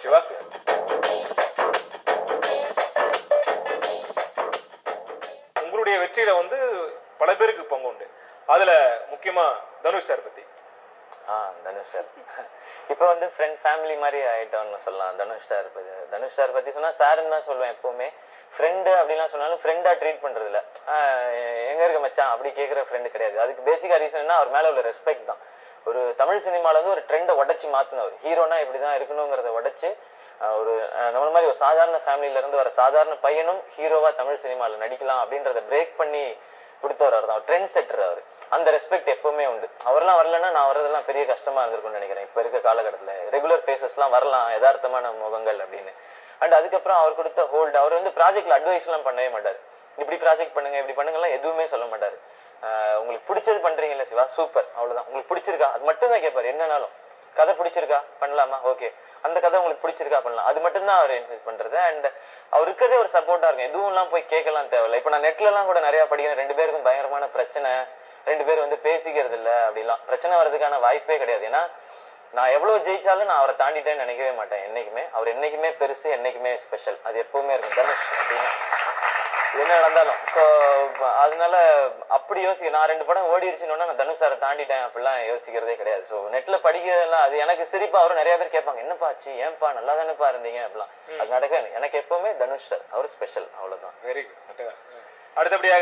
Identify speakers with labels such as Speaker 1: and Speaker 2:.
Speaker 1: சிவா. உங்களுடைய வெற்றியில வந்து பல பேருக்கு பங்கு உண்டு. அதுல முக்கியமா தனுஷ் சார் பத்தி.
Speaker 2: தனுஷ் சார் இப்போ வந்து ஃப்ரெண்ட் ஃபேமிலி மாதிரி ஆயிட்டோம்னு சொல்லலாம். தனுஷ் சார் பத்தி சொன்னா சாருன்னு தான் சொல்லுவேன் எப்பவுமே. ஃப்ரெண்டு அப்படின்லாம் சொன்னாலும் ஃப்ரெண்டா ட்ரீட் பண்றது இல்லை. எங்க இருக்க மச்சான் அப்படி கேட்குற ஃப்ரெண்டு கிடையாது. அதுக்கு பேசிக்கா ரீசன்னா அவர் மேல உள்ள ரெஸ்பெக்ட் தான். ஒரு தமிழ் சினிமால வந்து ஒரு ட்ரெண்டை உடச்சி மாத்தினவர். ஹீரோனா இப்படிதான் இருக்கணுங்கிறத உடச்சு ஒரு நம்ம மாதிரி ஒரு சாதாரண ஃபேமிலியில இருந்து வர சாதாரண பையனும் ஹீரோவா தமிழ் சினிமால நடிக்கலாம் அப்படின்றத பிரேக் பண்ணி கொடுத்தவர் அவர் தான். ட்ரெண்ட் செட்டர் அவர். அந்த ரெஸ்பெக்ட் எப்பவுமே உண்டு. அவரெல்லாம் வரலன்னா நான் வர்றதெல்லாம் பெரிய கஷ்டமா இருந்திருக்கும்னு நினைக்கிறேன். இப்ப இருக்க காலகட்டத்துல ரெகுலர் ஃபேஸஸ்லாம் வரலாம், யதார்த்தமான முகங்கள் அப்படின்னு. அண்ட் அதுக்கப்புறம் அவர் கொடுத்த ஹோல்டு, அவர் வந்து ப்ராஜெக்ட்ல அட்வைஸ் எல்லாம் பண்ணவே மாட்டாரு. இப்படி ப்ராஜெக்ட் பண்ணுங்க இப்படி பண்ணுங்கலாம் எதுவுமே சொல்ல மாட்டாரு. உங்களுக்கு பிடிச்சது பண்றீங்கல்ல சிவா, சூப்பர், அவ்வளவுதான். உங்களுக்கு பிடிச்சிருக்கா அது மட்டும் தான் கேட்பாரு. என்னன்னாலும் கதை பிடிச்சிருக்கா பண்ணலாமா, ஓகே, அந்த கதை உங்களுக்கு பிடிச்சிருக்கா பண்ணலாம், அது மட்டும் தான் அவர் என்கரேஜ் பண்றது. அண்ட் அவர் இருக்கதே ஒரு சப்போர்ட்டா இருக்கும். எதுவும் எல்லாம் போய் கேட்கலாம் தேவையில்லை. இப்ப நான் நெட்ல எல்லாம் கூட நிறைய படிக்கிறேன். 2 பேருக்கும் பயங்கரமான பிரச்சனை, 2 பேர் வந்து பேசிக்கிறது இல்லை அப்படிலாம். பிரச்சனை வர்றதுக்கான வாய்ப்பே கிடையாது. ஏன்னா நான் எவ்வளவு ஜெயிச்சாலும் நான் அவரை தாண்டிட்டேன்னு நினைக்கவே மாட்டேன் என்னைக்குமே. அவர் என்னைக்குமே பெருசு, என்னைக்குமே ஸ்பெஷல். அது எப்பவுமே இருக்கும் தனுஷ் அப்படின்னா என்ன நடந்தாலும். ஸோ அதனால அப்படி யோசிக்க நான் 2 படம் ஓடிடுச்சுன்னா நான் தனுஷ் சாரை தாண்டிட்டேன் அப்படிலாம் யோசிக்கிறதே கிடையாது. ஸோ நெட்ல படிக்கிறதெல்லாம் அது எனக்கு சிரிப்பா வரும். நிறைய பேர் கேட்பாங்க என்னப்பா ஆச்சு, ஏன்பா நல்லா தானேப்பா இருந்தீங்க அப்படிலாம். அது நடக்க எனக்கு எப்பவுமே தனுஷ் சார் அவர் ஸ்பெஷல், அவ்வளவுதான்.
Speaker 1: Very good. அடுத்தபடியாக